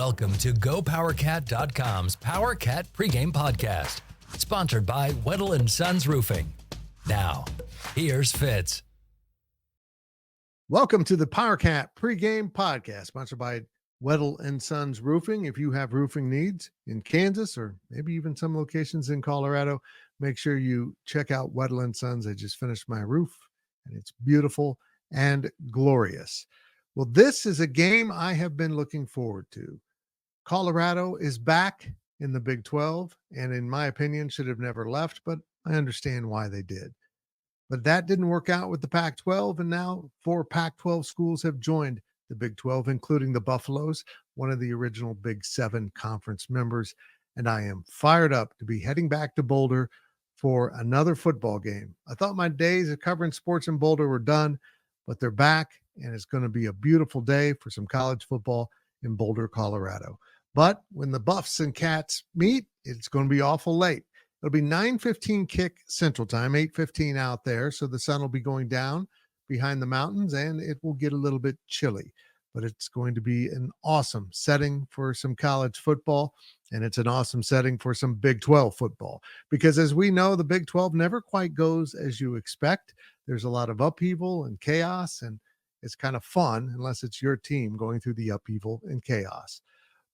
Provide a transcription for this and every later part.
Welcome to GoPowercat.com's Powercat Pregame Podcast, sponsored by Weddle & Sons Roofing. Now, here's Fitz. Welcome to the Powercat Pregame Podcast, sponsored by Weddle & Sons Roofing. If you have roofing needs in Kansas or maybe even some locations in Colorado, make sure you check out Weddle & Sons. I just finished my roof, and it's beautiful and glorious. Well, this is a game I have been looking forward to. Colorado is back in the Big 12, and in my opinion, should have never left, but I understand why they did. But that didn't work out with the Pac-12, and now 4 Pac-12 schools have joined the Big 12, including the Buffaloes, one of the original Big 7 conference members. And I am fired up to be heading back to Boulder for another football game. I thought my days of covering sports in Boulder were done, but they're back, and it's going to be a beautiful day for some college football in Boulder, Colorado. But when the Buffs and Cats meet, it's going to be awful late. It'll be 9:15 kick Central Time, 8:15 out there, so the sun will be going down behind the mountains, and it will get a little bit chilly. But it's going to be an awesome setting for some college football, and it's an awesome setting for some Big 12 football. Because as we know, the Big 12 never quite goes as you expect. There's a lot of upheaval and chaos, and it's kind of fun unless it's your team going through the upheaval and chaos.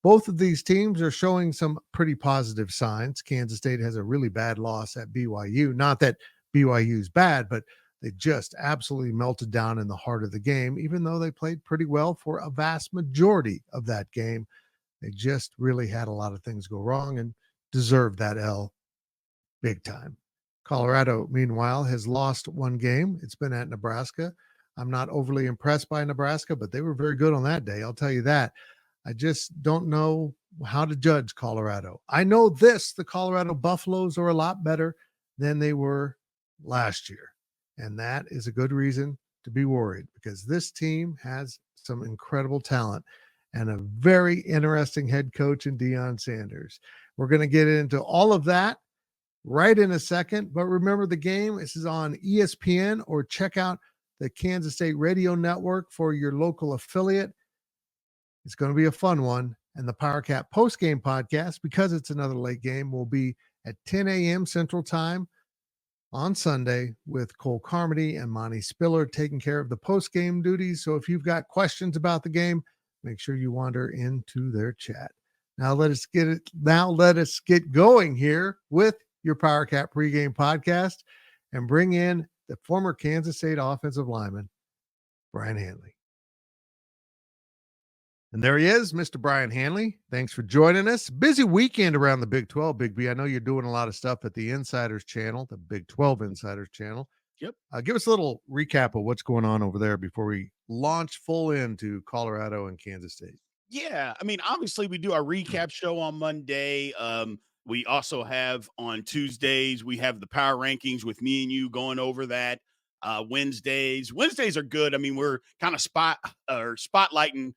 Both of these teams are showing some pretty positive signs. Kansas State has a really bad loss at BYU. Not that BYU is bad, but they just absolutely melted down in the heart of the game, even though they played pretty well for a vast majority of that game. They just really had a lot of things go wrong and deserved that L big time. Colorado, meanwhile, has lost one game. It's been at Nebraska. I'm not overly impressed by Nebraska, but they were very good on that day. I'll tell you that. I just don't know how to judge Colorado. I know this, the Colorado Buffaloes are a lot better than they were last year. And that is a good reason to be worried because this team has some incredible talent and a very interesting head coach in Deion Sanders. We're going to get into all of that right in a second. But remember the game, this is on ESPN, or check out the Kansas State Radio Network for your local affiliate. It's going to be a fun one. And the Powercat Postgame Podcast, because it's another late game, will be at 10 a.m. Central Time on Sunday with Cole Carmody and Monty Spiller taking care of the postgame duties. So if you've got questions about the game, make sure you wander into their chat. Now let us get going here with your Powercat Pregame Podcast and bring in the former Kansas State offensive lineman, Brien Hanley. And there he is, Mr. Brien Hanley. Thanks for joining us. Busy weekend around the Big 12, Big B. I know you're doing a lot of stuff at the Insiders channel, the Big 12 Insiders channel. Yep. Give us a little recap of what's going on over there before we launch full into Colorado and Kansas State. Yeah. I mean, obviously we do our recap show on Monday. We also have on Tuesdays, we have the power rankings with me and you going over that. Wednesdays are good. I mean, we're kind of spotlighting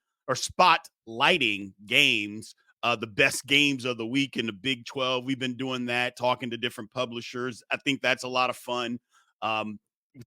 games, the best games of the week in the Big 12. We've been doing that, talking to different publishers. I think that's a lot of fun.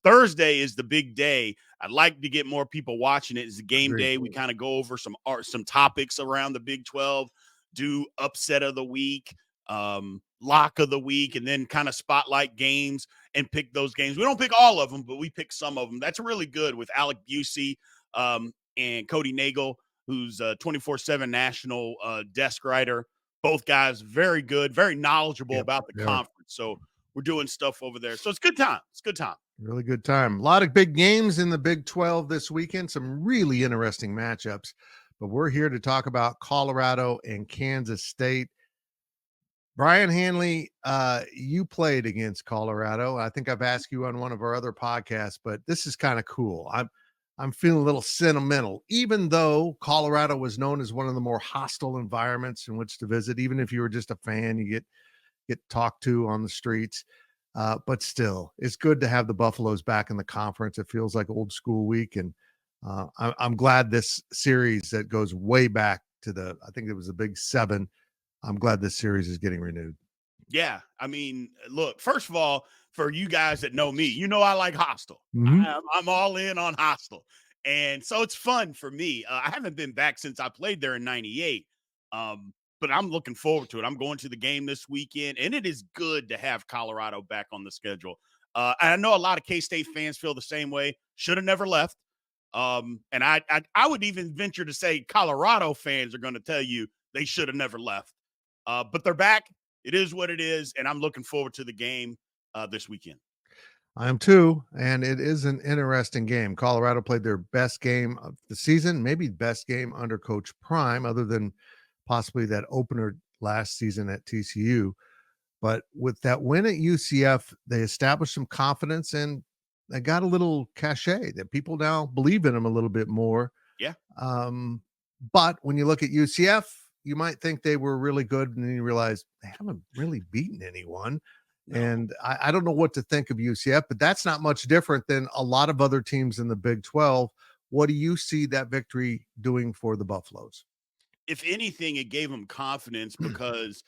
Thursday is the big day. I'd like to get more people watching it. It's a game day. We kind of go over some topics around the Big 12, do upset of the week, lock of the week, and then kind of spotlight games and pick those games. We don't pick all of them, but we pick some of them. That's really good with Alec Busey and Cody Nagel, who's a 24/7 national desk writer. Both guys very good, very knowledgeable about the conference. So we're doing stuff over there. So it's good time. It's good time. Really good time. A lot of big games in the Big 12 this weekend. Some really interesting matchups. But we're here to talk about Colorado and Kansas State. Brien Hanley, you played against Colorado. I think I've asked you on one of our other podcasts, but this is kind of cool. I'm feeling a little sentimental, even though Colorado was known as one of the more hostile environments in which to visit. Even if you were just a fan, you get talked to on the streets. But still, it's good to have the Buffaloes back in the conference. It feels like old school week. And I'm glad this series that goes way back to I think it was the Big 7. I'm glad this series is getting renewed. Yeah. I mean, look, first of all, for you guys that know me, you know I like hostile. Mm-hmm. I'm all in on hostile. And so it's fun for me. I haven't been back since I played there in 98. But I'm looking forward to it. I'm going to the game this weekend, and it is good to have Colorado back on the schedule. And I know a lot of K-State fans feel the same way. Should have never left. And I would even venture to say Colorado fans are going to tell you they should have never left. But they're back. It is what it is, and I'm looking forward to the game this weekend. I am too, and it is an interesting game. Colorado played their best game of the season, maybe best game under Coach Prime, other than possibly that opener last season at TCU. But with that win at UCF, they established some confidence and they got a little cachet that people now believe in them a little bit more. Yeah. But when you look at UCF, you might think they were really good, and then you realize they haven't really beaten anyone. No. And I don't know what to think of UCF, but that's not much different than a lot of other teams in the Big 12. What do you see that victory doing for the Buffaloes? If anything, it gave them confidence because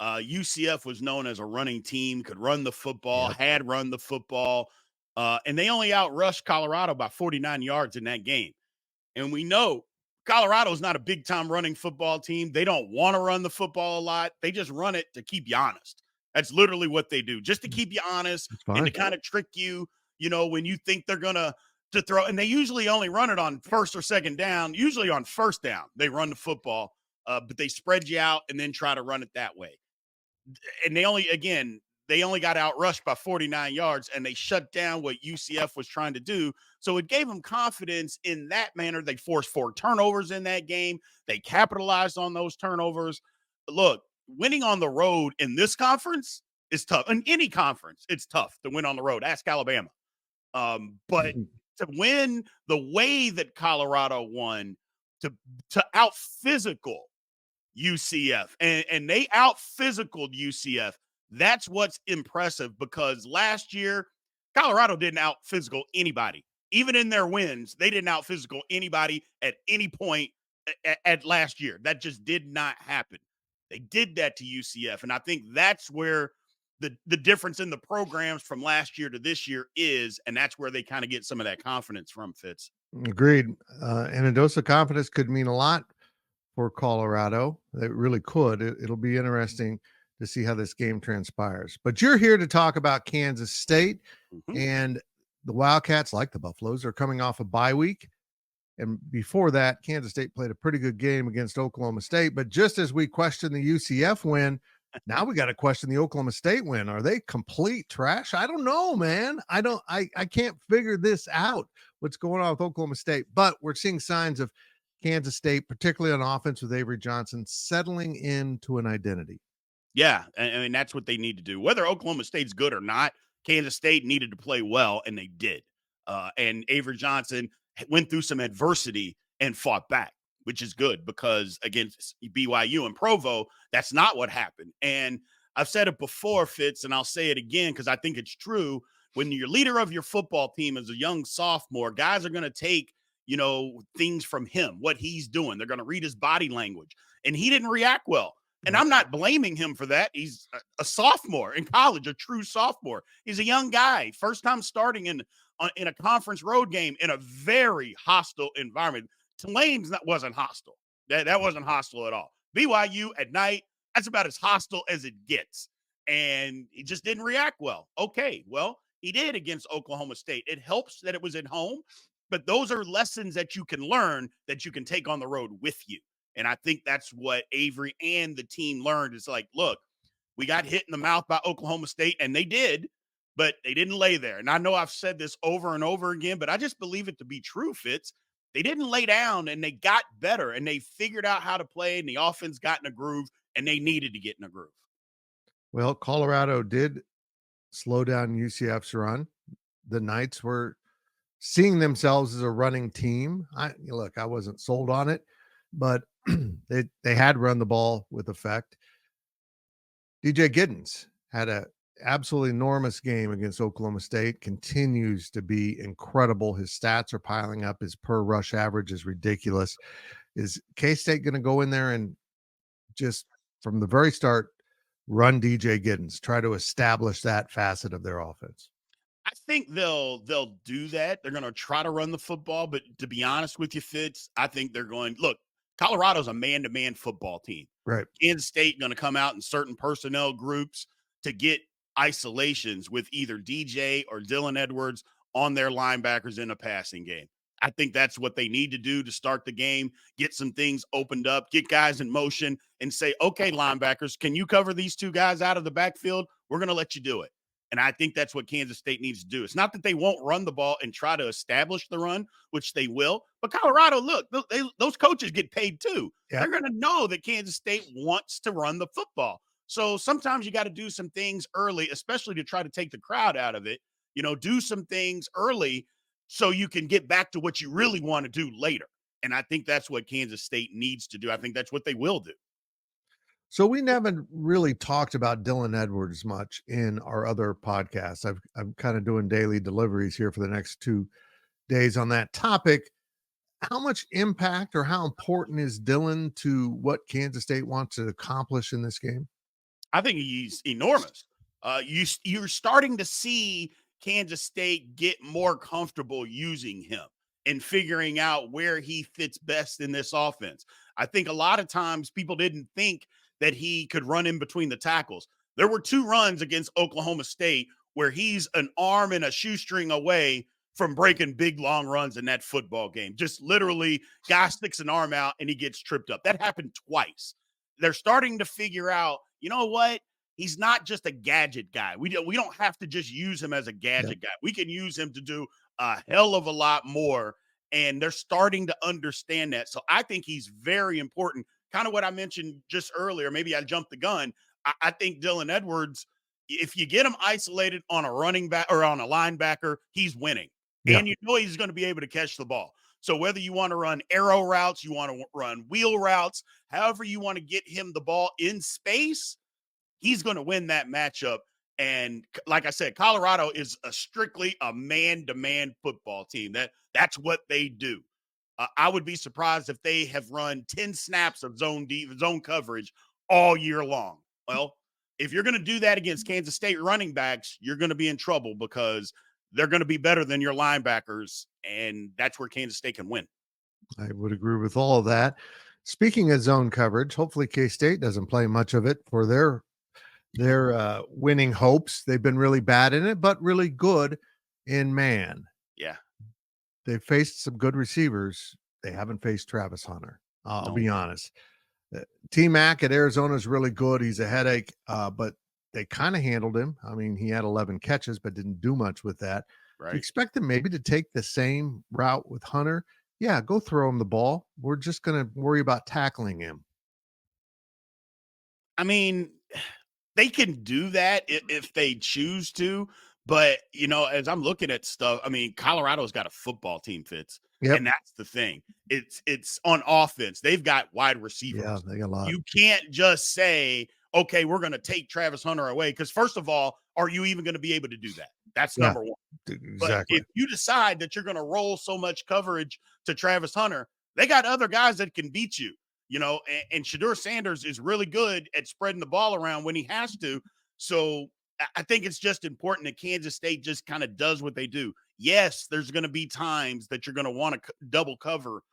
UCF was known as a running team, could run the football, had run the football, and they only outrushed Colorado by 49 yards in that game. And we know Colorado is not a big-time running football team. They don't want to run the football a lot. They just run it to keep you honest. That's literally what they do, just to keep you honest and to kind of trick you, when you think they're going to throw. And they usually only run it on first or second down. Usually on first down, they run the football, but they spread you out and then try to run it that way. And they only got outrushed by 49 yards, and they shut down what UCF was trying to do. So it gave them confidence in that manner. They forced 4 turnovers in that game. They capitalized on those turnovers. Look, winning on the road in this conference is tough. In any conference, it's tough to win on the road. Ask Alabama. But to win the way that Colorado won, to out physical UCF, and they out physicaled UCF. That's what's impressive, because last year Colorado didn't out physical anybody. Even in their wins, they didn't out physical anybody at any point at last year. That just did not happen. They did that to UCF, and I think that's where the difference in the programs from last year to this year is, and that's where they kind of get some of that confidence from, Fitz. Agreed. And a dose of confidence could mean a lot for Colorado. It really could. It'll be interesting to see how this game transpires. But you're here to talk about Kansas State, and the Wildcats, like the Buffaloes, are coming off a bye week. And before that, Kansas State played a pretty good game against Oklahoma State. But just as we question the UCF win, now we got to question the Oklahoma State win. Are they complete trash? I don't know, man. I can't figure this out, what's going on with Oklahoma State. But we're seeing signs of Kansas State, particularly on offense with Avery Johnson, settling into an identity. Yeah, I mean, that's what they need to do. Whether Oklahoma State's good or not, Kansas State needed to play well, and they did. And Avery Johnson went through some adversity and fought back, which is good, because against BYU and Provo, that's not what happened. And I've said it before, Fitz, and I'll say it again because I think it's true. When your leader of your football team is a young sophomore, guys are going to take, things from him, what he's doing. They're going to read his body language. And he didn't react well. And I'm not blaming him for that. He's a sophomore in college, a true sophomore. He's a young guy, first time starting in a conference road game in a very hostile environment. Tulane's wasn't hostile. That wasn't hostile at all. BYU at night, that's about as hostile as it gets. And he just didn't react well. Okay, well, he did against Oklahoma State. It helps that it was at home, but those are lessons that you can learn that you can take on the road with you. And I think that's what Avery and the team learned. Is like, look, we got hit in the mouth by Oklahoma State, and they did, but they didn't lay there. And I know I've said this over and over again, but I just believe it to be true, Fitz. They didn't lay down, and they got better, and they figured out how to play, and the offense got in a groove, and they needed to get in a groove. Well, Colorado did slow down UCF's run. The Knights were seeing themselves as a running team. I wasn't sold on it, but they had run the ball with effect. DJ Giddens had a absolutely enormous game against Oklahoma State, continues to be incredible. His stats are piling up. His per rush average is ridiculous. Is K-State going to go in there and just from the very start run DJ Giddens, try to establish that facet of their offense? I think they'll do that. They're going to try to run the football, but to be honest with you, Fitz, I think they're going, look, Colorado's a man-to-man football team. Right. Kansas State going to come out in certain personnel groups to get isolations with either DJ or Dylan Edwards on their linebackers in a passing game. I think that's what they need to do to start the game, get some things opened up, get guys in motion, and say, okay, linebackers, can you cover these two guys out of the backfield? We're going to let you do it. And I think that's what Kansas State needs to do. It's not that they won't run the ball and try to establish the run, which they will. But Colorado, look, those coaches get paid too. Yeah. They're going to know that Kansas State wants to run the football. So sometimes you got to do some things early, especially to try to take the crowd out of it. Do some things early so you can get back to what you really want to do later. And I think that's what Kansas State needs to do. I think that's what they will do. So we haven't really talked about Dylan Edwards much in our other podcasts. I'm kind of doing daily deliveries here for the next 2 days on that topic. How much impact or how important is Dylan to what Kansas State wants to accomplish in this game? I think he's enormous. You're starting to see Kansas State get more comfortable using him and figuring out where he fits best in this offense. I think a lot of times people didn't think that he could run in between the tackles. There were 2 runs against Oklahoma State where he's an arm and a shoestring away from breaking big, long runs in that football game. Just literally, guy sticks an arm out and he gets tripped up. That happened twice. They're starting to figure out, you know what? He's not just a gadget guy. We don't have to just use him as a gadget guy. We can use him to do a hell of a lot more, and they're starting to understand that. So I think he's very important. Kind of what I mentioned just earlier. Maybe I jumped the gun. I think Dylan Edwards, if you get him isolated on a running back or on a linebacker, he's winning. Yeah. And he's going to be able to catch the ball. So whether you want to run arrow routes, you want to run wheel routes, however you want to get him the ball in space, he's going to win that matchup. And like I said, Colorado is strictly a man-to-man football team. That's what they do. I would be surprised if they have run 10 snaps of zone coverage all year long. Well, if you're going to do that against Kansas State running backs, you're going to be in trouble because they're going to be better than your linebackers, and that's where Kansas State can win. I would agree with all of that. Speaking of zone coverage, hopefully K-State doesn't play much of it for their winning hopes. They've been really bad in it, but really good in man. Yeah. They've faced some good receivers. They haven't faced Travis Hunter. I'll be honest. T-Mac at Arizona is really good. He's a headache, but they kind of handled him. I mean, he had 11 catches, but didn't do much with that. Right. Do you expect them maybe to take the same route with Hunter? Yeah, go throw him the ball. We're just going to worry about tackling him. I mean, they can do that if they choose to. But, as I'm looking at stuff, I mean, Colorado's got a football team, Fitz. Yep. And that's the thing. It's on offense. They've got wide receivers. Yeah, they got a lot. You can't just say, okay, we're going to take Travis Hunter away. Because first of all, are you even going to be able to do that? That's number one. Exactly. But if you decide that you're going to roll so much coverage to Travis Hunter, they got other guys that can beat you, and Shedeur Sanders is really good at spreading the ball around when he has to. So I think it's just important that Kansas State just kind of does what they do. Yes, there's going to be times that you're going to want to double cover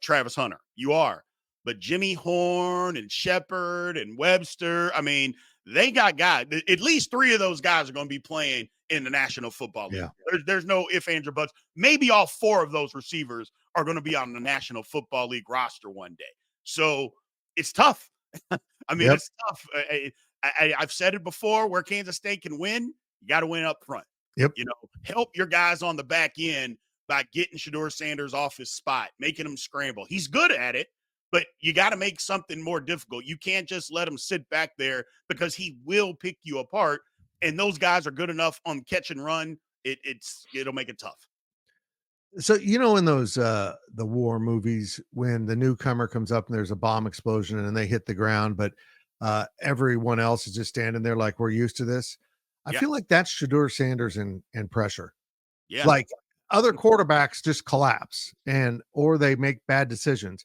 Travis Hunter. You are. But Jimmy Horn and Shepard and Webster, I mean, they got guys. At least 3 of those guys are going to be playing in the National Football League. Yeah. There's no ifs, ands, or buts. Maybe all 4 of those receivers are going to be on the National Football League roster one day. So it's tough. I mean, It's tough. I've said it before, where Kansas State can win, you got to win up front. Yep. Help your guys on the back end by getting Shedeur Sanders off his spot, making him scramble. He's good at it, but you got to make something more difficult. You can't just let him sit back there because he will pick you apart. And those guys are good enough on catch and run. It'll make it tough. So, in those, the war movies, when the newcomer comes up and there's a bomb explosion and they hit the ground, but everyone else is just standing there like, we're used to this. I feel like that's Shedeur Sanders and pressure. Yeah. Like other quarterbacks just collapse or they make bad decisions.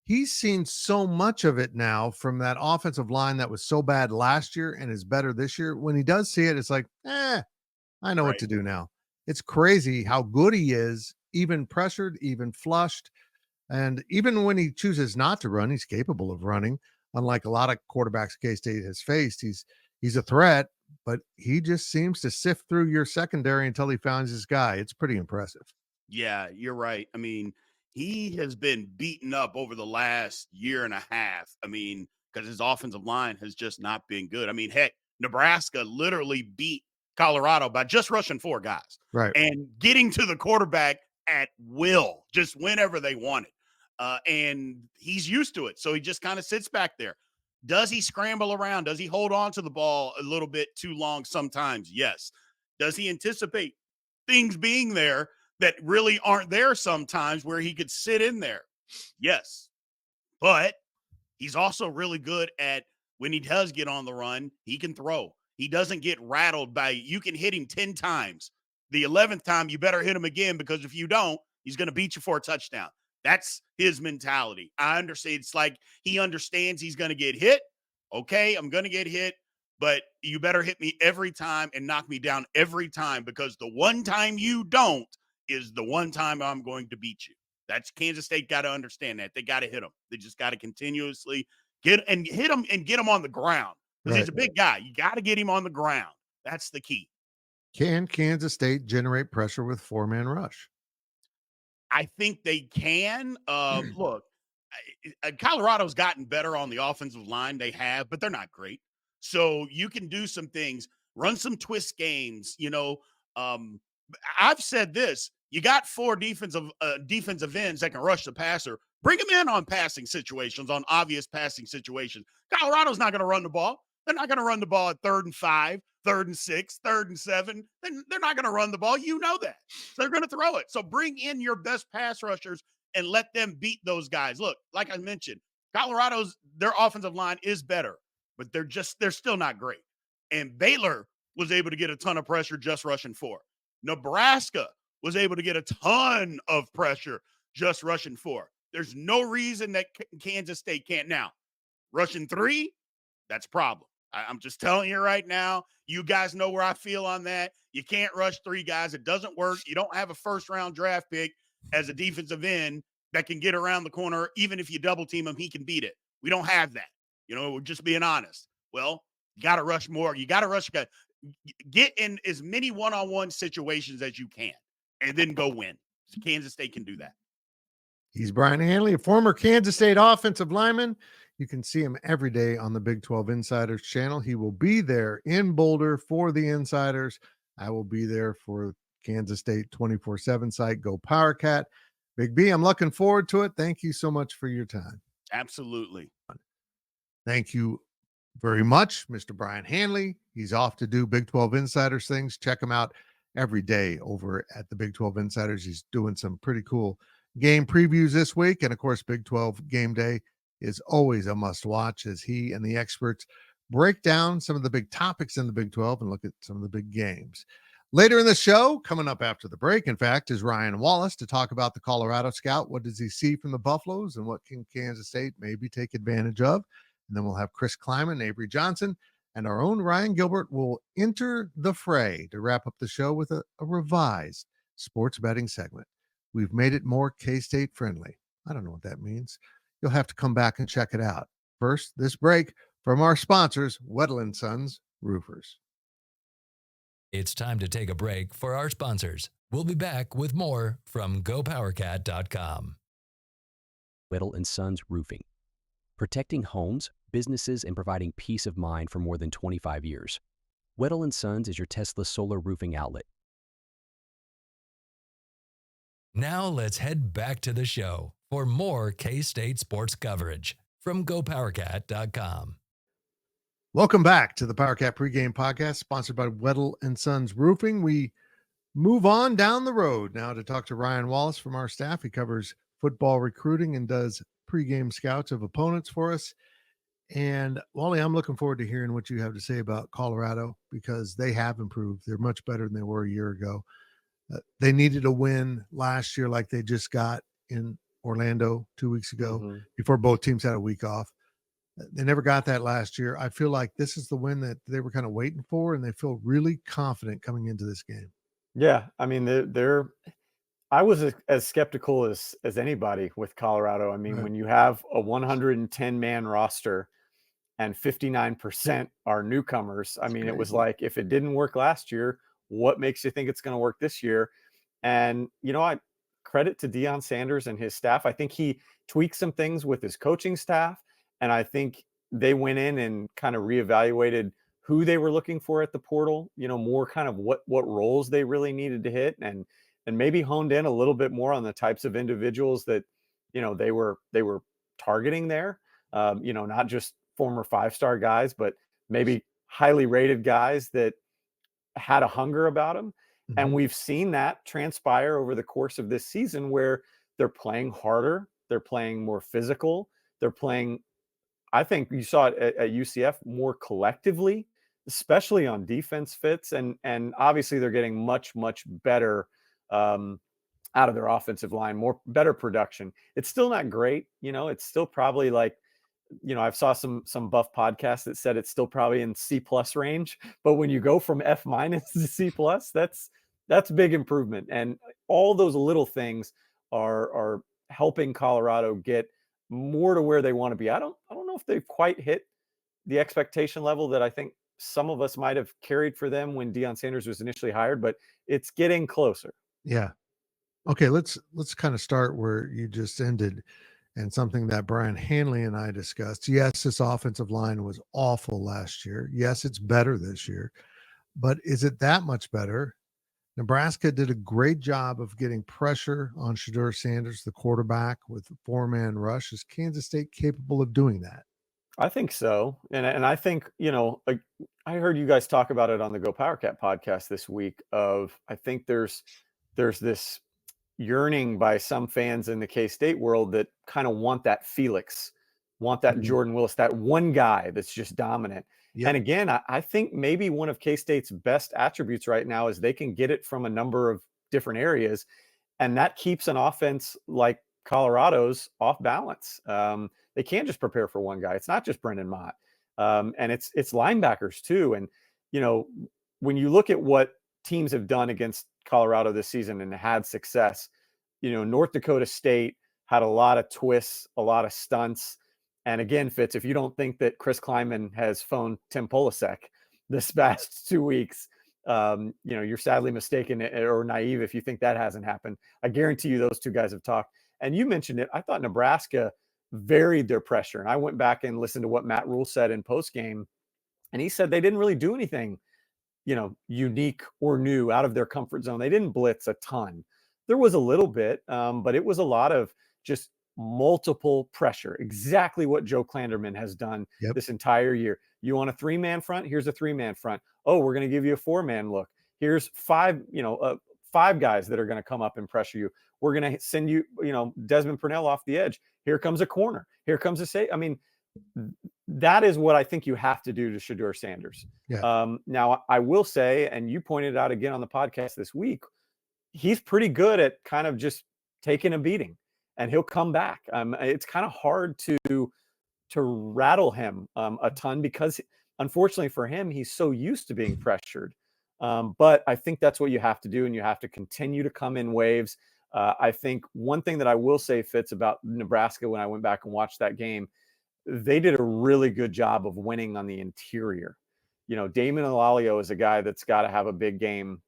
He's seen so much of it now from that offensive line that was so bad last year and is better this year. When he does see it, it's like, I know what to do now. It's crazy how good he is, even pressured, even flushed. And even when he chooses not to run, he's capable of running. Unlike a lot of quarterbacks K-State has faced, he's a threat, but he just seems to sift through your secondary until he finds his guy. It's pretty impressive. Yeah, you're right. I mean, he has been beaten up over the last year and a half. I mean, because his offensive line has just not been good. I mean, heck, Nebraska literally beat Colorado by just rushing 4 guys Right. and getting to the quarterback at will, just whenever they wanted. And he's used to it. So he just kind of sits back there. Does he scramble around? Does he hold on to the ball a little bit too long sometimes? Yes. Does he anticipate things being there that really aren't there sometimes where he could sit in there? Yes. But he's also really good at when he does get on the run, he can throw. He doesn't get rattled by, you can hit him 10 times. The 11th time, you better hit him again, because if you don't, he's going to beat you for a touchdown. That's his mentality. I understand. It's like he understands he's going to get hit. Okay, I'm going to get hit, but you better hit me every time and knock me down every time, because the one time you don't is the one time I'm going to beat you. That's Kansas State got to understand that. They got to hit him. They just got to continuously hit him and get him on the ground, because he's a big guy. You got to get him on the ground. That's the key. Can Kansas State generate pressure with 4-man rush? I think they can. Look, Colorado's gotten better on the offensive line. They have, but they're not great. So you can do some things, run some twist games. I've said this. You got 4 defensive ends that can rush the passer. Bring them in on passing situations, on obvious passing situations. Colorado's not going to run the ball. They're not going to run the ball at 3rd and 5, 3rd and 6, 3rd and 7. They're not going to run the ball. You know that. So they're going to throw it. So bring in your best pass rushers and let them beat those guys. Look, like I mentioned, their offensive line is better, but they're still not great. And Baylor was able to get a ton of pressure just rushing 4. Nebraska was able to get a ton of pressure just rushing 4. There's no reason that Kansas State can't. Now, rushing 3, that's a problem. I'm just telling you right now. You guys know where I feel on that. You can't rush 3 guys. It doesn't work. You don't have a first-round draft pick as a defensive end that can get around the corner. Even if you double team him, he can beat it. We don't have that. We're just being honest. Well, you got to rush more. You got to rush. Get in as many one-on-one situations as you can, and then go win. Kansas State can do that. He's Brien Hanley, a former Kansas State offensive lineman. You can see him every day on the Big 12 Insiders channel. He will be there in Boulder for the Insiders. I will be there for Kansas State 24/7 site, GoPowercat. Big B, I'm looking forward to it. Thank you so much for your time. Absolutely. Thank you very much, Mr. Brien Hanley. He's off to do Big 12 Insiders things. Check him out every day over at the Big 12 Insiders. He's doing some pretty cool game previews this week. And of course, Big 12 Game Day is always a must watch as he and the experts break down some of the big topics in the Big 12 and look at some of the big games. Later in the show, coming up after the break, in fact, is Ryan Wallace to talk about the Colorado Scout. What does he see from the Buffaloes and what can Kansas State maybe take advantage of? And then we'll have Chris Kleiman, Avery Johnson, and our own Ryan Gilbert will enter the fray to wrap up the show with a revised sports betting segment. We've made it more K-State friendly. I don't know what that means. You'll have to come back and check it out. First, this break from our sponsors, Weddle & Sons Roofers. It's time to take a break for our sponsors. We'll be back with more from GoPowercat.com. Weddle & Sons Roofing. Protecting homes, businesses, and providing peace of mind for more than 25 years. Weddle & Sons is your Tesla solar roofing outlet. Now let's head back to the show for more K-State sports coverage from GoPowercat.com. Welcome back to the Powercat Pregame Podcast, sponsored by Weddle & Sons Roofing. We move on down the road now to talk to Ryan Wallace from our staff. He covers football recruiting and does pregame scouts of opponents for us. And Wally, I'm looking forward to hearing what you have to say about Colorado because they have improved. They're much better than they were a year ago. They needed a win last year like they just got in Orlando 2 weeks ago before both teams had a week off. They never got that last year. I feel like this is the win that they were kind of waiting for, and they feel really confident coming into this game. Yeah, I mean, they're I was as skeptical as anybody with Colorado. I mean, Right. when you have a 110-man roster and 59% are newcomers, I mean, it was crazy. like, if it didn't work last year, what makes you think it's going to work this year? And, I credit to Deion Sanders and his staff. I think he tweaked some things with his coaching staff. And I think they went in and kind of reevaluated who they were looking for at the portal, more kind of what roles they really needed to hit, and maybe honed in a little bit more on the types of individuals that, they were targeting there. Not just former 5-star guys, but maybe highly rated guys that had a hunger about them. And Mhm. we've seen that transpire over the course of this season, where they're playing harder, they're playing more physical, they're playing, I think you saw it at UCF, more collectively, especially on defense, Fitz, and obviously they're getting much better um, out of their offensive line, better production. It's still not great, it's still probably like, I've saw some buff podcasts that said it's still probably in C+ range, but when you go from F- to C+, that's big improvement. And all those little things are helping Colorado get more to where they want to be. I don't know if they've quite hit the expectation level that I think some of us might have carried for them when Deion Sanders was initially hired, but it's getting closer. Yeah. Okay, let's kind of start where you just ended, and something that Brien Hanley and I discussed. Yes, this offensive line was awful last year. Yes, it's better this year, but is it that much better? Nebraska did a great job of getting pressure on Shedeur Sanders, the quarterback, with a 4-man rush. Is Kansas State capable of doing that? I think so. And I think, like, I heard you guys talk about it on the GoPowercat podcast this week. I think there's this yearning by some fans in the K-State world that kind of want that Felix, want that Mhm. Jordan Willis, that one guy that's just dominant. Yep. And again, I think maybe one of K-State's best attributes right now is they can get it from a number of different areas, and that keeps an offense like Colorado's off balance. They can't just prepare for one guy. It's not just Brendan Mott, and it's linebackers too. And when you look at what teams have done against Colorado this season and had success, North Dakota State had a lot of twists, a lot of stunts. And again, Fitz, if you don't think that Chris Kleiman has phoned Tim Polasek this past 2 weeks, you're sadly mistaken or naive if you think that hasn't happened. I guarantee you those two guys have talked. And you mentioned it. I thought Nebraska varied their pressure. And I went back and listened to what Matt Rule said in postgame. And he said they didn't really do anything, unique or new out of their comfort zone. They didn't blitz a ton. There was a little bit, but it was a lot of just multiple pressure. Exactly what Joe Klanderman has done Yep. this entire year. You want a 3-man front? Here's a 3-man front. Oh, we're going to give you a 4-man look. Here's 5 guys that are going to come up and pressure you. We're going to send you, Desmond Purnell off the edge. Here comes a corner. Here comes a safe. I mean, that is what I think you have to do to Shedeur Sanders. Yeah. Now, I will say, and you pointed out again on the podcast this week, he's pretty good at kind of just taking a beating, and he'll come back. It's kind of hard to rattle him a ton because, unfortunately for him, he's so used to being pressured. But I think that's what you have to do, and you have to continue to come in waves. I think one thing that I will say, Fitz, about Nebraska, when I went back and watched that game, they did a really good job of winning on the interior. Damon Alalio is a guy that's got to have a big game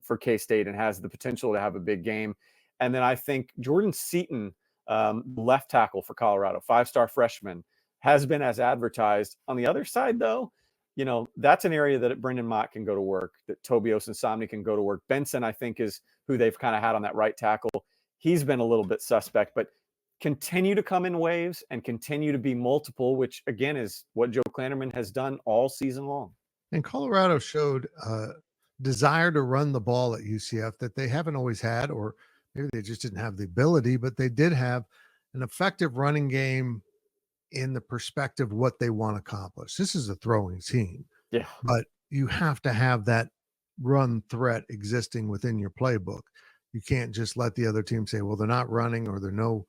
for K-State and has the potential to have a big game. And then I think Jordan Seaton, left tackle for Colorado, 5-star freshman, has been as advertised. On the other side, though, that's an area that Brendan Mott can go to work, that Toby Osensomni can go to work. Benson, I think, is who they've kind of had on that right tackle. He's been a little bit suspect, but continue to come in waves and continue to be multiple, which again is what Joe Klanderman has done all season long. And Colorado showed desire to run the ball at UCF that they haven't always had, or maybe they just didn't have the ability, but they did have an effective running game in the perspective of what they want to accomplish. This is a throwing team. Yeah. But you have to have that run threat existing within your playbook. You can't just let the other team say, well, they're not running, or they're no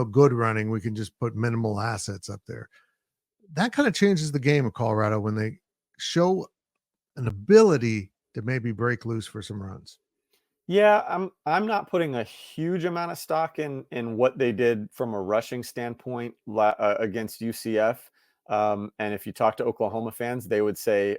good running. We can just put minimal assets up there. That kind of changes the game of Colorado when they show an ability to maybe break loose for some runs. Yeah, I'm not putting a huge amount of stock in what they did from a rushing standpoint against UCF. And if you talk to Oklahoma fans, they would say,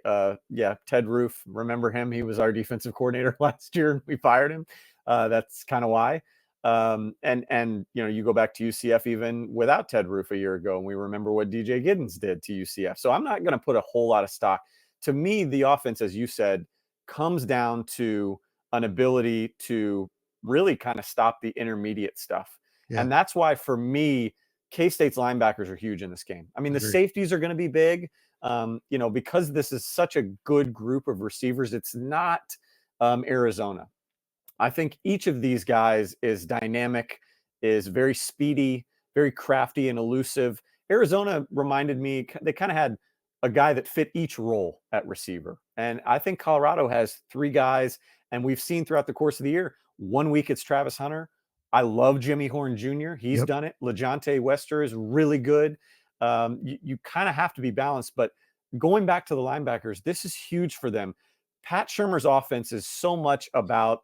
yeah, Ted Roof, remember him? He was our defensive coordinator last year, and we fired him. That's kind of why. And you go back to UCF even without Ted Roof a year ago, and we remember what DJ Giddens did to UCF. So I'm not going to put a whole lot of stock. To me, the offense, as you said, comes down to an ability to really kind of stop the intermediate stuff. Yeah, And that's why, for me, K-State's linebackers are huge in this game. I mean, the agreed. safeties are going to be big, because this is such a good group of receivers. It's not Arizona. I think each of these guys is dynamic, is very speedy, very crafty and elusive. Arizona reminded me, they kind of had a guy that fit each role at receiver. And I think Colorado has three guys, and we've seen throughout the course of the year, 1 week it's Travis Hunter. I love Jimmy Horn Jr. He's Yep. done it. LeJontay Wester is really good. You kind of have to be balanced. But going back to the linebackers, this is huge for them. Pat Shurmur's offense is so much about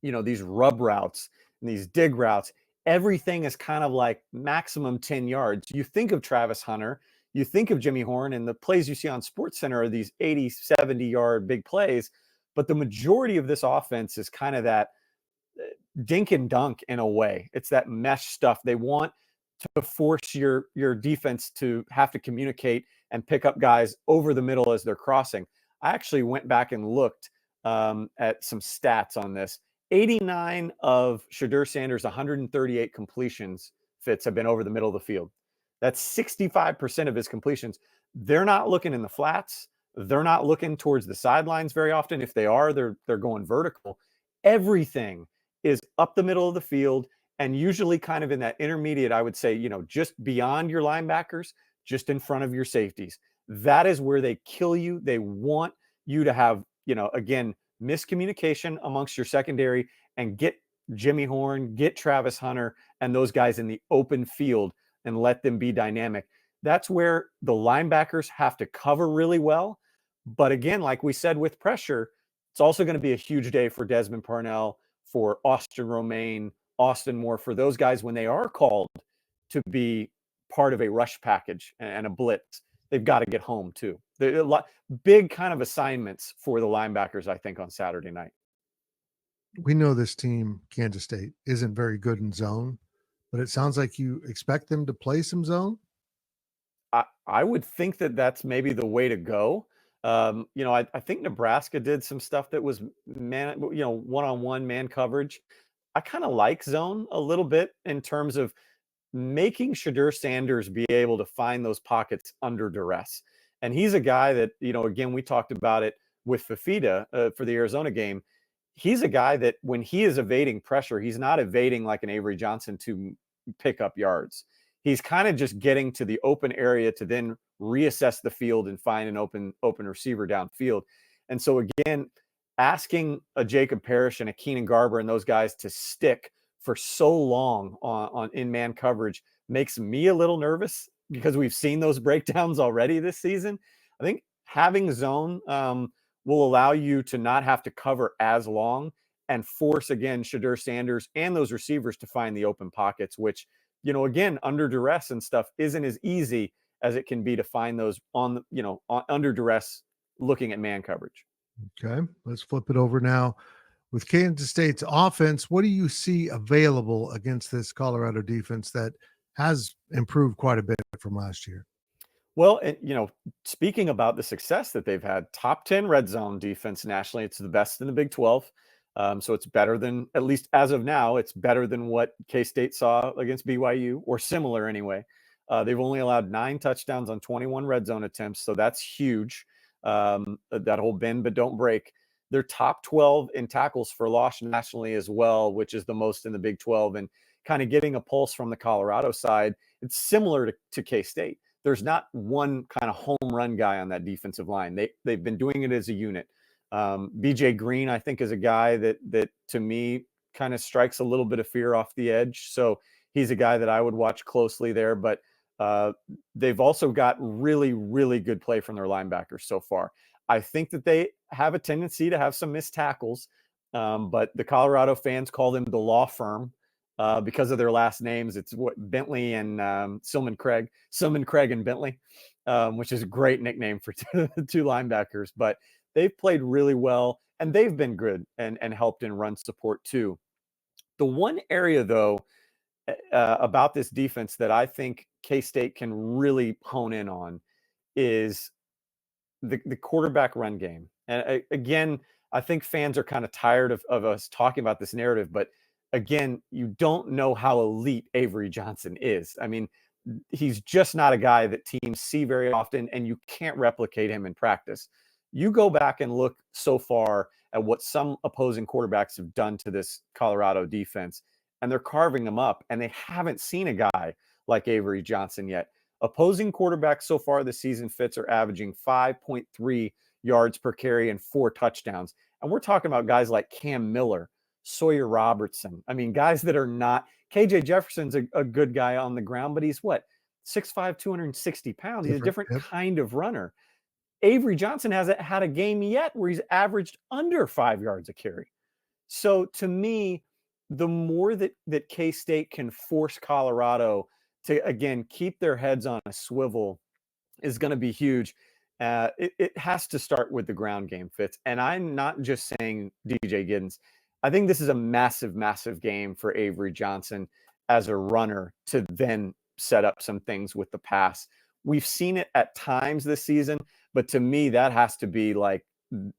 these rub routes and these dig routes. Everything is kind of like maximum 10 yards. You think of Travis Hunter, you think of Jimmy Horn, and the plays you see on SportsCenter are these 80, 70-yard big plays. But the majority of this offense is kind of that dink and dunk in a way. It's that mesh stuff. They want to force your defense to have to communicate and pick up guys over the middle as they're crossing. I actually went back and looked at some stats on this. 89 of Shadur Sanders' 138 completions, Fitz, have been over the middle of the field. That's 65% of his completions. They're not looking in the flats. They're not looking towards the sidelines very often. If they are, they're going vertical. Everything is up the middle of the field, and usually kind of in that intermediate, I would say, just beyond your linebackers, just in front of your safeties. That is where they kill you. They want you to have, again, miscommunication amongst your secondary, and get Jimmy Horn, get Travis Hunter, and those guys in the open field and let them be dynamic. That's where the linebackers have to cover really well. But again, like we said, with pressure, it's also going to be a huge day for Desmond Parnell, for Austin Romaine, Austin Moore, for those guys when they are called to be part of a rush package and a blitz. They've got to get home too. There are a lot big kind of assignments for the linebackers, I think, on Saturday night. We know this team, Kansas State, isn't very good in zone, but it sounds like you expect them to play some zone. I would think that that's maybe the way to go. I think Nebraska did some stuff that was one-on-one man coverage. I kind of like zone a little bit in terms of making Shadur Sanders be able to find those pockets under duress. And he's a guy that, again, we talked about it with Fafita for the Arizona game. He's a guy that when he is evading pressure, he's not evading like an Avery Johnson to pick up yards. He's kind of just getting to the open area to then reassess the field and find an open receiver downfield. And so again, asking a Jacob Parrish and a Keenan Garber and those guys to stick for so long on in man coverage makes me a little nervous, because we've seen those breakdowns already this season. I think having zone will allow you to not have to cover as long and force, again, Shadur Sanders and those receivers to find the open pockets, which, again, under duress and stuff isn't as easy as it can be to find those under duress looking at man coverage. Okay, let's flip it over now. With Kansas State's offense, what do you see available against this Colorado defense that has improved quite a bit from last year? Well, and, speaking about the success that they've had, top 10 red zone defense nationally. It's the best in the Big 12. So it's better than, at least as of now, it's better than what K-State saw against BYU, or similar anyway. They've only allowed 9 touchdowns on 21 red zone attempts. So that's huge. That whole bend but don't break. They're top 12 in tackles for loss nationally as well, which is the most in the Big 12. And kind of getting a pulse from the Colorado side, it's similar to K-State. There's not one kind of home run guy on that defensive line. They've been doing it as a unit. BJ Green, I think, is a guy that to me kind of strikes a little bit of fear off the edge. So he's a guy that I would watch closely there. But they've also got really, really good play from their linebackers so far. I think that they have a tendency to have some missed tackles. But the Colorado fans call them the law firm because of their last names. It's what Bentley and Silman Craig and Bentley, which is a great nickname for two linebackers. But they've played really well, and they've been good and helped in run support too. The one area, though, about this defense that I think K-State can really hone in on is the quarterback run game. And again, I think fans are kind of tired of us talking about this narrative, but again, you don't know how elite Avery Johnson is. I mean, he's just not a guy that teams see very often, and you can't replicate him in practice. You go back and look so far at what some opposing quarterbacks have done to this Colorado defense, and they're carving them up, and they haven't seen a guy like Avery Johnson yet. Opposing quarterbacks so far this season, Fitz, are averaging 5.3 yards per carry and 4 touchdowns. And we're talking about guys like Cam Miller, Sawyer Robertson. I mean, guys that are not – KJ Jefferson's a good guy on the ground, but he's what? 6'5", 260 pounds. He's a different kind of runner. Avery Johnson hasn't had a game yet where he's averaged under 5 yards a carry. So to me, the more that K-State can force Colorado to, again, keep their heads on a swivel is going to be huge. It has to start with the ground game, Fitz. And I'm not just saying DJ Giddens. I think this is a massive, massive game for Avery Johnson as a runner to then set up some things with the pass. We've seen it at times this season, but to me, that has to be like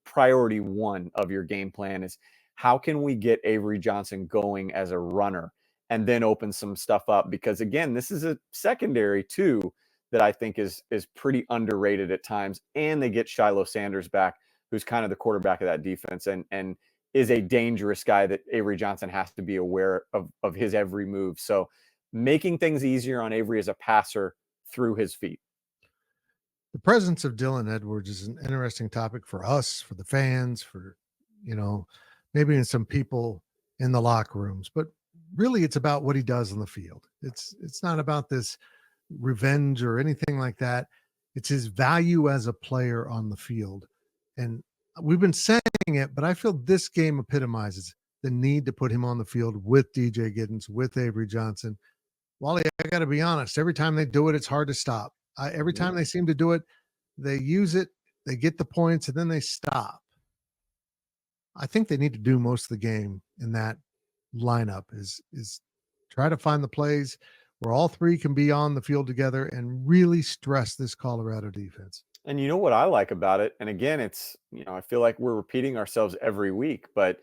priority one of your game plan is how can we get Avery Johnson going as a runner and then open some stuff up? Because again, this is a secondary too that I think is pretty underrated at times. And they get Shiloh Sanders back, who's kind of the quarterback of that defense and is a dangerous guy that Avery Johnson has to be aware of his every move. So making things easier on Avery as a passer through his feet. The presence of Dylan Edwards is an interesting topic for us, for the fans, for, maybe in some people in the locker rooms, but really it's about what he does on the field. It's not about this revenge or anything like that. It's his value as a player on the field. And we've been saying it, but I feel this game epitomizes the need to put him on the field with DJ Giddens, with Avery Johnson. Wally, I got to be honest, every time they do it, it's hard to stop. Every time they seem to do it, they use it, they get the points, and then they stop. I think they need to do most of the game in that lineup is try to find the plays where all three can be on the field together and really stress this Colorado defense. And you know what I like about it? And again, it's, I feel like we're repeating ourselves every week, but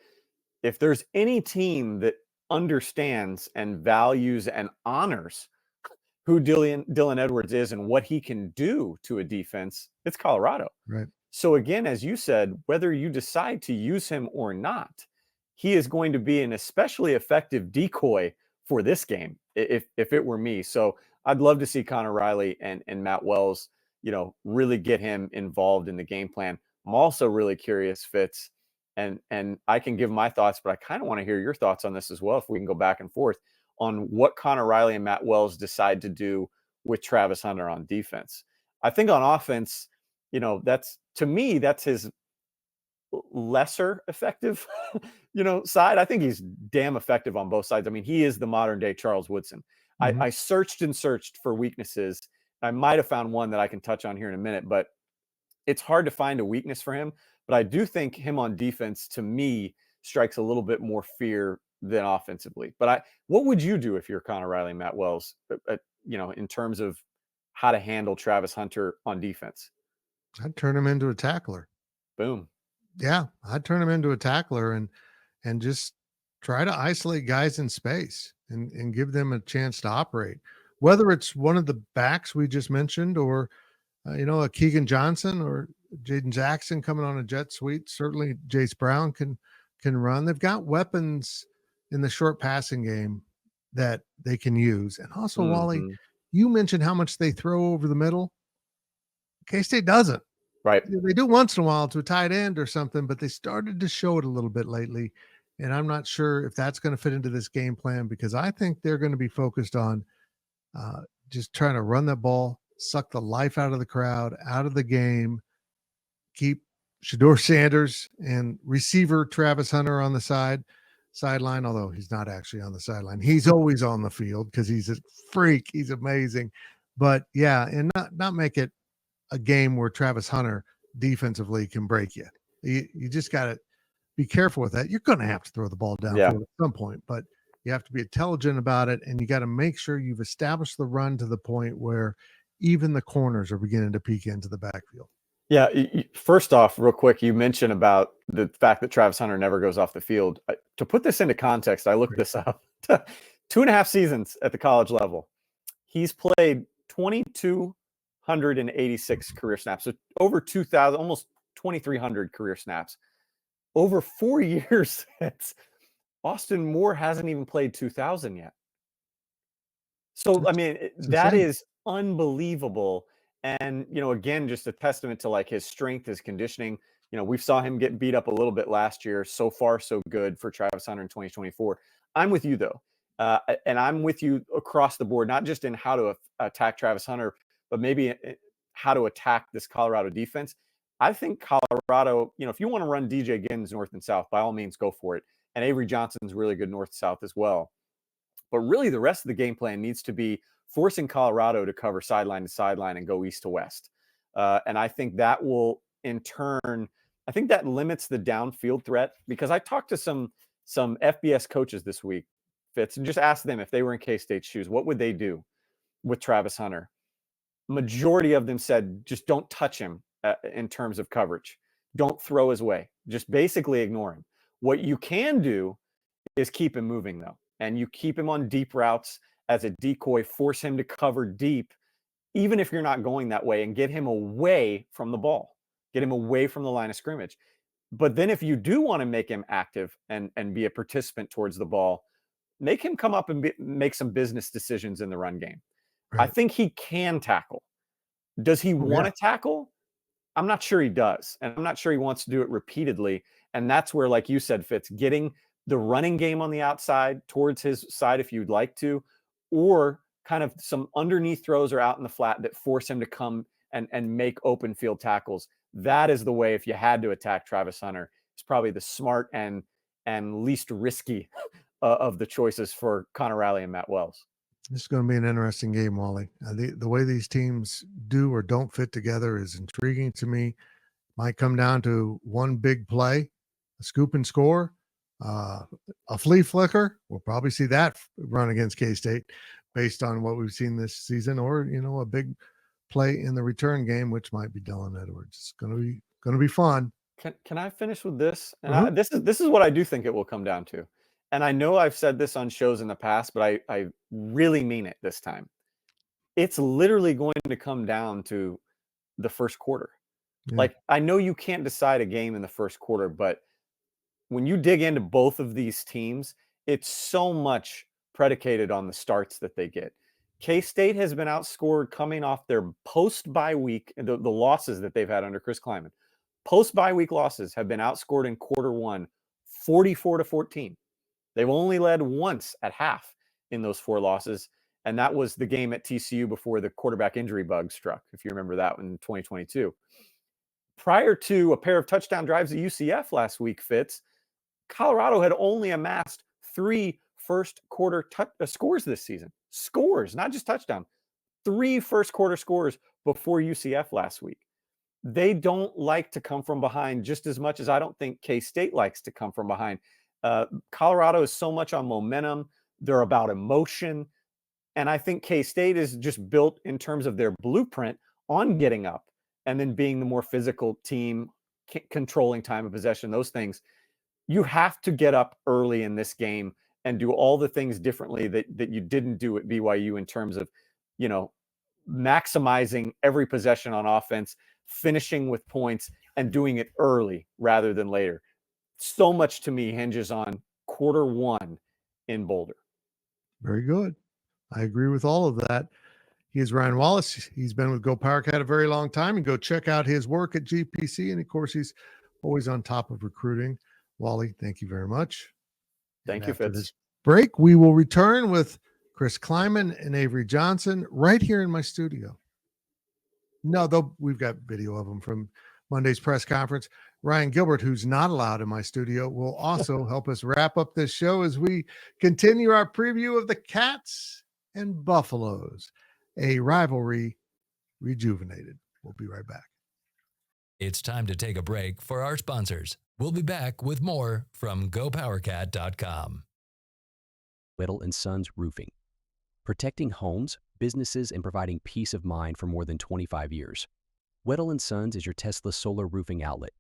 if there's any team that understands and values and honors who Dylan Edwards is and what he can do to a defense, it's Colorado. Right. So again, as you said, whether you decide to use him or not, he is going to be an especially effective decoy for this game if it were me. So I'd love to see Connor Riley and Matt Wells, really get him involved in the game plan. I'm also really curious, Fitz, and I can give my thoughts, but I kind of want to hear your thoughts on this as well, if we can go back and forth on what Connor Riley and Matt Wells decide to do with Travis Hunter on defense. I think on offense, that's his lesser effective, side. I think he's damn effective on both sides. I mean, he is the modern day Charles Woodson. I searched and searched for weaknesses. I might have found one that I can touch on here in a minute, but it's hard to find a weakness for him. But I do think him on defense, to me, strikes a little bit more fear than offensively. But what would you do if you're Connor Riley, Matt Wells, in terms of how to handle Travis Hunter on defense? I'd turn him into a tackler. Boom. Yeah, I'd turn him into a tackler and just try to isolate guys in space and give them a chance to operate. Whether it's one of the backs we just mentioned or, a Keegan Johnson or Jaden Jackson coming on a jet sweep. Certainly Jace Brown can run. They've got weapons in the short passing game that they can use. And also, Wally, you mentioned how much they throw over the middle. K-State doesn't. Right. They do once in a while to a tight end or something, but they started to show it a little bit lately. And I'm not sure if that's going to fit into this game plan, because I think they're going to be focused on just trying to run that ball, suck the life out of the crowd, out of the game, keep Shador Sanders and receiver Travis Hunter on the sideline, although he's not actually on the sideline. He's always on the field because he's a freak. He's amazing. But yeah, and not make it a game where Travis Hunter defensively can break you. You just got to be careful with that. You're going to have to throw the ball downfield at some point, but you have to be intelligent about it, and you got to make sure you've established the run to the point where even the corners are beginning to peek into the backfield. Yeah. First off, real quick, you mentioned about the fact that Travis Hunter never goes off the field. To put this into context, I looked this up. 2.5 seasons at the college level. He's played 2,286 career snaps, so over 2,000, almost 2,300 career snaps. Over 4 years, Austin Moore hasn't even played 2,000 yet. So, I mean, that is unbelievable. And, again, just a testament to like his strength, his conditioning. We saw him get beat up a little bit last year. So far, so good for Travis Hunter in 2024. I'm with you, though. And I'm with you across the board, not just in how to attack Travis Hunter, but maybe how to attack this Colorado defense. I think Colorado, if you want to run DJ Giddens north and south, by all means, go for it. And Avery Johnson's really good north-south as well. But really, the rest of the game plan needs to be forcing Colorado to cover sideline to sideline and go east to west. And I think that will, in turn, I think that limits the downfield threat, because I talked to some FBS coaches this week, Fitz, and just asked them if they were in K-State's shoes, what would they do with Travis Hunter? Majority of them said, just don't touch him in terms of coverage. Don't throw his way. Just basically ignore him. What you can do is keep him moving, though. And you keep him on deep routes as a decoy, force him to cover deep, even if you're not going that way, and get him away from the ball, get him away from the line of scrimmage. But then if you do want to make him active and be a participant towards the ball, make him come up and make some business decisions in the run game. Right. I think he can tackle. Does he want to tackle? I'm not sure he does. And I'm not sure he wants to do it repeatedly. And that's where, like you said, Fitz, getting the running game on the outside towards his side, if you'd like to, or kind of some underneath throws or out in the flat that force him to come and make open field tackles. That is the way, if you had to attack Travis Hunter, it's probably the smart and least risky of the choices for Connor Riley and Matt Wells. This is going to be an interesting game, Wally. The way these teams do or don't fit together is intriguing to me. Might come down to one big play, a scoop and score, a flea flicker. We'll probably see that run against K-State based on what we've seen this season, or, a big play in the return game, which might be Dylan Edwards. It's going to be fun. Can I finish with this? And this is what I do think it will come down to. And I know I've said this on shows in the past, but I really mean it this time. It's literally going to come down to the first quarter. Yeah. Like, I know you can't decide a game in the first quarter, but when you dig into both of these teams, it's so much predicated on the starts that they get. K-State has been outscored coming off their post-bye week, the losses that they've had under Chris Kleiman. Post-bye week losses have been outscored in quarter one, 44-14. They've only led once at half in those 4 losses, and that was the game at TCU before the quarterback injury bug struck, if you remember that in 2022. Prior to a pair of touchdown drives at UCF last week, Fitz, Colorado had only amassed 3 first quarter scores this season. Scores, not just touchdown. 3 first quarter scores before UCF last week. They don't like to come from behind just as much as I don't think K-State likes to come from behind. Colorado is so much on momentum. They're about emotion. And I think K-State is just built in terms of their blueprint on getting up and then being the more physical team, controlling time of possession, those things. You have to get up early in this game and do all the things differently that you didn't do at BYU in terms of, maximizing every possession on offense, finishing with points, and doing it early rather than later. So much to me hinges on quarter one in Boulder. Very good. I agree with all of that. He is Ryan Wallace. He's been with GoPowercat a very long time, and go check out his work at GPC. And of course, he's always on top of recruiting. Wally, thank you very much. Thank you, Fitz. This break, we will return with Chris Kleiman and Avery Johnson right here in my studio. No, though, we've got video of them from Monday's press conference. Ryan Gilbert, who's not allowed in my studio, will also help us wrap up this show as we continue our preview of the Cats and Buffaloes, a rivalry rejuvenated. We'll be right back. It's time to take a break for our sponsors. We'll be back with more from GoPowercat.com. Whittle & Sons Roofing. Protecting homes, businesses, and providing peace of mind for more than 25 years. Whittle & Sons is your Tesla solar roofing outlet.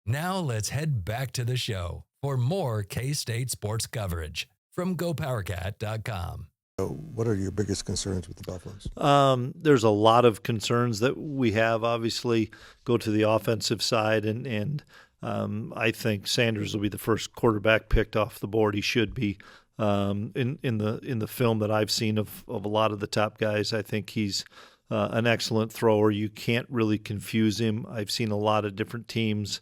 Now let's head back to the show for more K-State sports coverage from GoPowercat.com. So what are your biggest concerns with the Buffaloes? There's a lot of concerns that we have. Obviously, go to the offensive side, and I think Sanders will be the first quarterback picked off the board. He should be. In the film that I've seen of a lot of the top guys, I think he's an excellent thrower. You can't really confuse him. I've seen a lot of different teams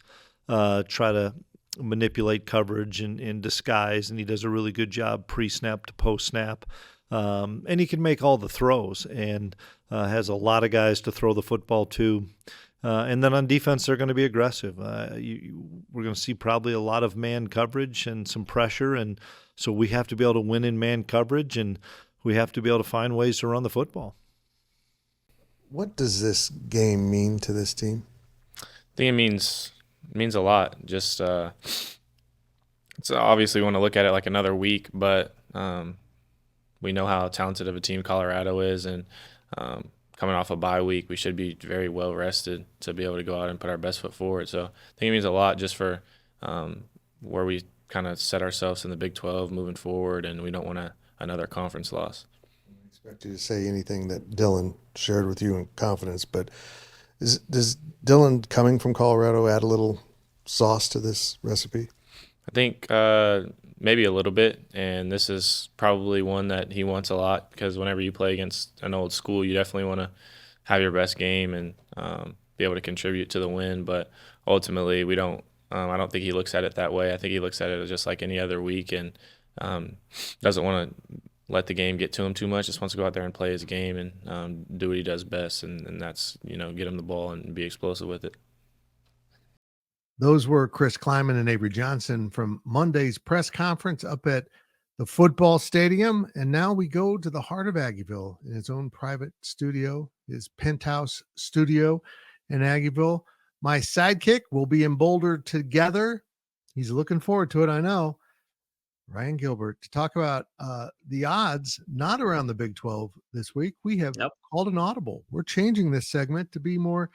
try to manipulate coverage and disguise, and he does a really good job pre-snap to post-snap. And he can make all the throws and has a lot of guys to throw the football to. And then on defense, they're going to be aggressive. We're going to see probably a lot of man coverage and some pressure, and so we have to be able to win in man coverage, and we have to be able to find ways to run the football. What does this game mean to this team? I think it means a lot. Just it's obviously we want to look at it like another week, but we know how talented of a team Colorado is, and coming off a bye week, we should be very well rested to be able to go out and put our best foot forward. So I think it means a lot just for where we kind of set ourselves in the Big 12 moving forward, and we don't want another conference loss. I expect you to say anything that Dylan shared with you in confidence, but does Dylan coming from Colorado add a little sauce to this recipe? I think maybe a little bit, and this is probably one that he wants a lot because whenever you play against an old school, you definitely want to have your best game and be able to contribute to the win. But ultimately, we don't. I don't think he looks at it that way. I think he looks at it as just like any other week and doesn't want to let the game get to him too much. Just wants to go out there and play his game and do what he does best, and that's get him the ball and be explosive with it. Those were Chris Kleiman and Avery Johnson from Monday's press conference up at the football stadium. And now we go to the heart of Aggieville in his own private studio, his penthouse studio in Aggieville. My sidekick will be in Boulder together. He's looking forward to it, I know. Ryan Gilbert, to talk about the odds not around the Big 12 this week. We have called an audible. We're changing this segment to be more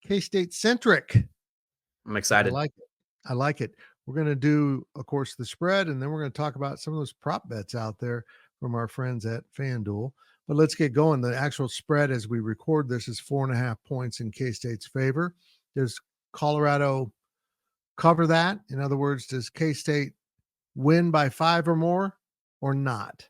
K-State centric. I'm excited. I like it. We're going to do, of course, the spread, and then we're going to talk about some of those prop bets out there from our friends at FanDuel. But let's get going. The actual spread as we record this is 4.5 points in K-State's favor. Does Colorado cover that? In other words, does K-State win by 5 or more or not?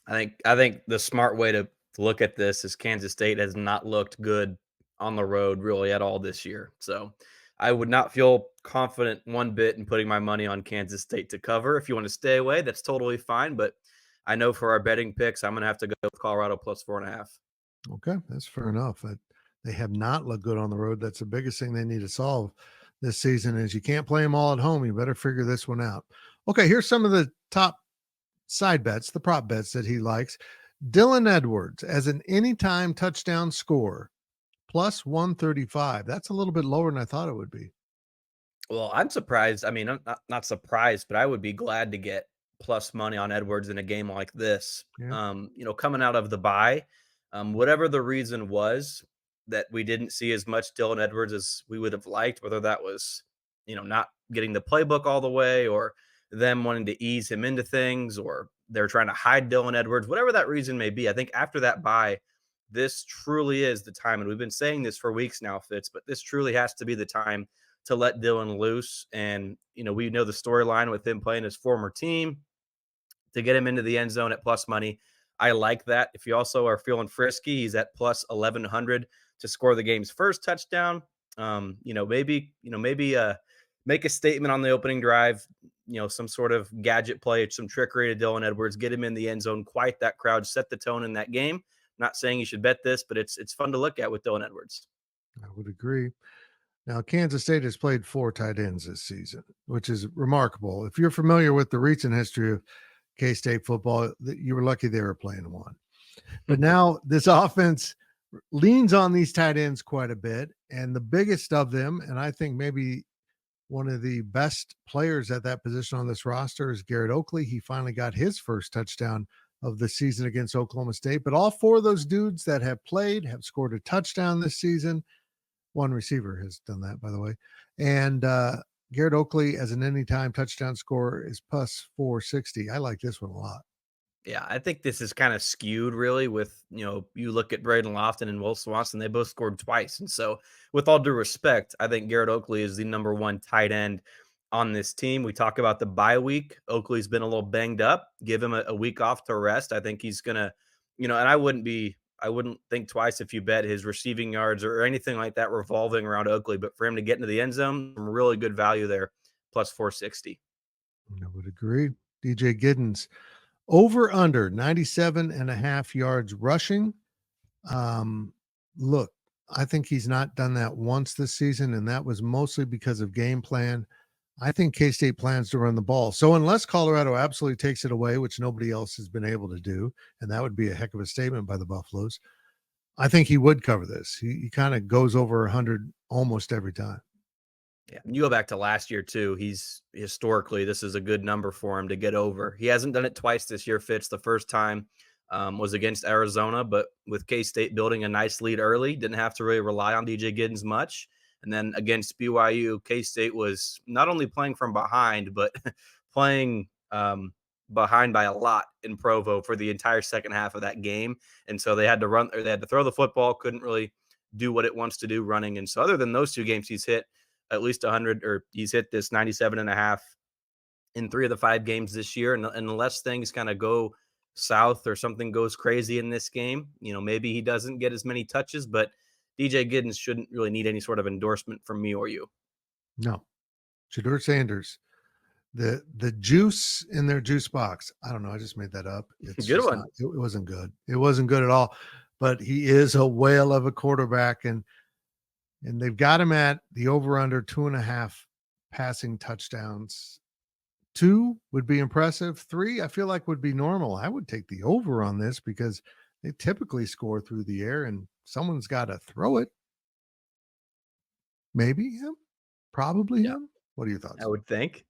I think the smart way to look at this is Kansas State has not looked good on the road really at all this year. So I would not feel confident one bit in putting my money on Kansas State to cover. If you want to stay away, that's totally fine. But I know for our betting picks, I'm going to have to go with Colorado plus 4.5. Okay, that's fair enough. They have not looked good on the road. That's the biggest thing they need to solve this season is you can't play them all at home. You better figure this one out. Okay, here's some of the top side bets, the prop bets that he likes. Dylan Edwards as an anytime touchdown scorer, plus 135. That's a little bit lower than I thought it would be. Well, I'm surprised. I mean, I'm not surprised, but I would be glad to get plus money on Edwards in a game like this. Yeah. Coming out of the bye, whatever the reason was that we didn't see as much Dylan Edwards as we would have liked, whether that was, not getting the playbook all the way or them wanting to ease him into things or they're trying to hide Dylan Edwards, whatever that reason may be. I think after that bye, this truly is the time, and we've been saying this for weeks now, Fitz, but this truly has to be the time to let Dylan loose. And, we know the storyline with him playing his former team to get him into the end zone at plus money. I like that. If you also are feeling frisky, he's at plus 1,100 to score the game's first touchdown. Maybe make a statement on the opening drive, some sort of gadget play, some trickery to Dylan Edwards, get him in the end zone, quiet that crowd, set the tone in that game. Not saying you should bet this, but it's fun to look at with Dylan Edwards. I would agree. Now, Kansas State has played 4 tight ends this season, which is remarkable. If you're familiar with the recent history of K-State football, you were lucky they were playing one. But now this offense leans on these tight ends quite a bit. And the biggest of them, and I think maybe one of the best players at that position on this roster, is Garrett Oakley. He finally got his first touchdown of the season against Oklahoma State. But all 4 of those dudes that have played have scored a touchdown this season. One receiver has done that, by the way. And Garrett Oakley as an anytime touchdown scorer is plus 460. I like this one a lot. Yeah, I think this is kind of skewed really with, you look at Braden Lofton and Will Swanson, they both scored twice. And so with all due respect, I think Garrett Oakley is the number 1 tight end on this team. We talk about the bye week. Oakley's been a little banged up. Give him a week off to rest. I think he's going to, and I wouldn't think twice if you bet his receiving yards or anything like that revolving around Oakley. But for him to get into the end zone, some really good value there, plus 460. I would agree. DJ Giddens, over under 97.5 yards rushing. Look, I think he's not done that once this season, and that was mostly because of game plan. I think K-State plans to run the ball. So unless Colorado absolutely takes it away, which nobody else has been able to do, and that would be a heck of a statement by the Buffaloes, I think he would cover this. He kind of goes over 100 almost every time. Yeah, you go back to last year too. He's historically, this is a good number for him to get over. He hasn't done it twice this year, Fitz. The first time was against Arizona, but with K-State building a nice lead early, didn't have to really rely on DJ Giddens much. And then against BYU, K-State was not only playing from behind, but playing behind by a lot in Provo for the entire second half of that game. And so they had to throw the football, couldn't really do what it wants to do running. And so other than those 2 games, he's hit at least 100, or he's hit this 97.5 in 3 of the 5 games this year. And unless things kind of go south or something goes crazy in this game, maybe he doesn't get as many touches, but DJ Giddens shouldn't really need any sort of endorsement from me or you. No. Shedeur Sanders, the juice in their juice box. I don't know. I just made that up. It's good one. It wasn't good. It wasn't good at all, but he is a whale of a quarterback, and they've got him at the over under 2.5 passing touchdowns. 2 would be impressive. 3, I feel like would be normal. I would take the over on this because they typically score through the air and someone's got to throw it. Maybe him, probably him. What are your thoughts? I would think.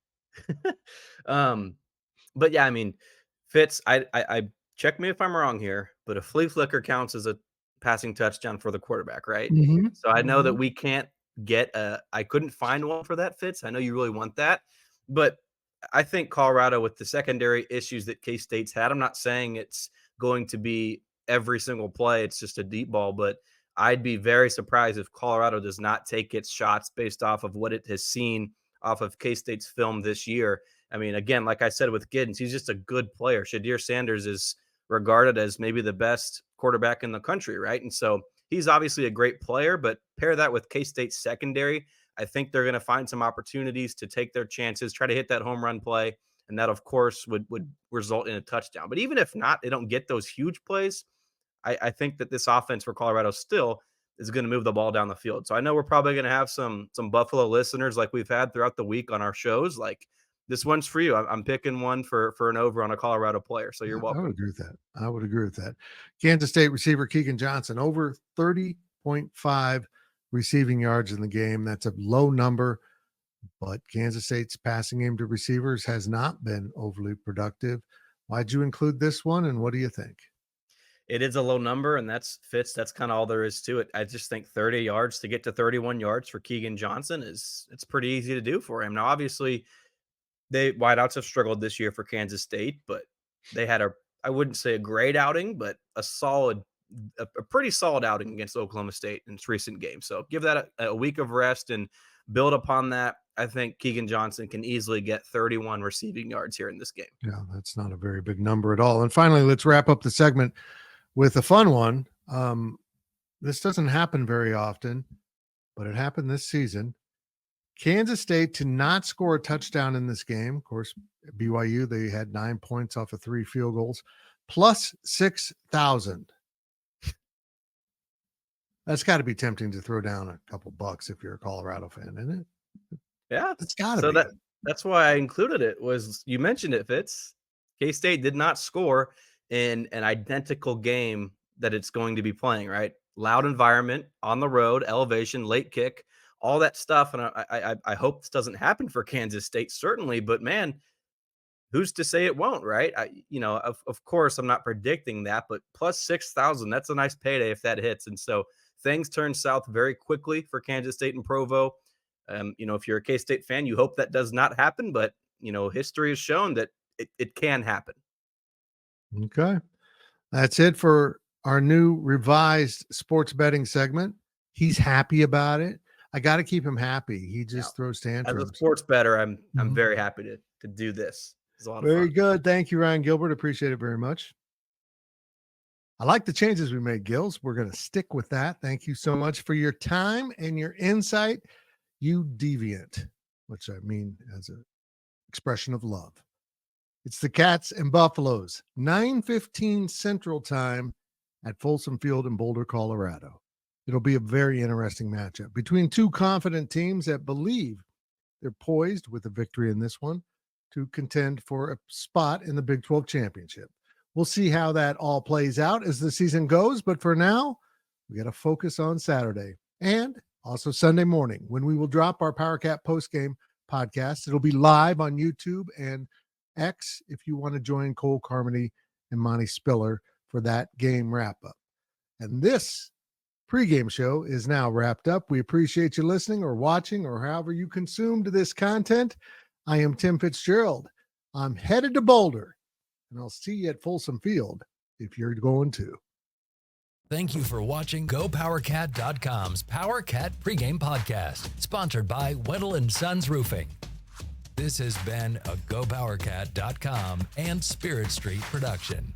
But yeah, I mean, Fitz, I check me if I'm wrong here, but a flea flicker counts as a passing touchdown for the quarterback, right? Mm-hmm. So I know that we can't get I couldn't find one for that, Fitz. I know you really want that, but I think Colorado, with the secondary issues that K-State's had, I'm not saying it's going to be every single play. It's just a deep ball, but I'd be very surprised if Colorado does not take its shots based off of what it has seen off of K-State's film this year. I mean, again, like I said with Giddens, he's just a good player. Shedeur Sanders is regarded as maybe the best quarterback in the country, right? And so he's obviously a great player, but pair that with K-State's secondary, I think they're going to find some opportunities to take their chances, try to hit that home run play, and that, of course, would result in a touchdown. But even if not, they don't get those huge plays, I think that this offense for Colorado still is going to move the ball down the field. So I know we're probably going to have some Buffalo listeners like we've had throughout the week on our shows. Like, this one's for you. I'm picking one for an over on a Colorado player. So you're welcome. I would agree with that. Kansas State receiver Keegan Johnson, over 30.5 receiving yards in the game. That's a low number, but Kansas State's passing game to receivers has not been overly productive. Why'd you include this one, and what do you think? It is a low number, and that's Fitz. That's kind of all there is to it. I just think 30 yards to get to 31 yards for Keegan Johnson it's pretty easy to do for him. Now, obviously, wideouts have struggled this year for Kansas State, but they had I wouldn't say a great outing, but a pretty solid outing against Oklahoma State in its recent game. So give that a week of rest and build upon that. I think Keegan Johnson can easily get 31 receiving yards here in this game. Yeah, that's not a very big number at all. And finally, let's wrap up the segment with a fun one. This doesn't happen very often, but it happened this season. Kansas State to not score a touchdown in this game. Of course, BYU, they had 9 points off of 3 field goals, plus 6,000. That's got to be tempting to throw down a couple bucks if you're a Colorado fan, isn't it? Yeah. It's got to So be. that's why I included it. Was you mentioned it, Fitz? K-State did not score in an identical game that it's going to be playing, right? Loud environment, on the road, elevation, late kick, all that stuff. And I hope this doesn't happen for Kansas State, certainly. But man, who's to say it won't, right? Of course, I'm not predicting that, but plus 6,000, that's a nice payday if that hits. And so things turn south very quickly for Kansas State and Provo. If you're a K-State fan, you hope that does not happen, but history has shown that it can happen. Okay. That's it for our new revised sports betting segment. He's happy about it. I got to keep him happy. He just throws tantrums. As a sports bettor, I'm very happy to do this. It's a lot of fun. Very good. Thank you, Ryan Gilbert. Appreciate it very much. I like the changes we made, Gills. We're going to stick with that. Thank you so much for your time and your insight. You deviant, which I mean as an expression of love. It's the Cats and Buffaloes, 9:15 Central Time at Folsom Field in Boulder, Colorado. It'll be a very interesting matchup between two confident teams that believe they're poised with a victory in this one to contend for a spot in the Big 12 championship. We'll see how that all plays out as the season goes, but for now, we got to focus on Saturday and also Sunday morning when we will drop our Powercat postgame podcast. It'll be live on YouTube and X if you want to join Cole Carmody and Monty Spiller for that game wrap-up. And this pregame show is now wrapped up. We appreciate you listening or watching or however you consumed this content. I am Tim Fitzgerald. I'm headed to Boulder, and I'll see you at Folsom Field if you're going to. Thank you for watching GoPowercat.com's Powercat Pregame Podcast, sponsored by Weddle & Sons Roofing. This has been a GoPowercat.com and Spirit Street production.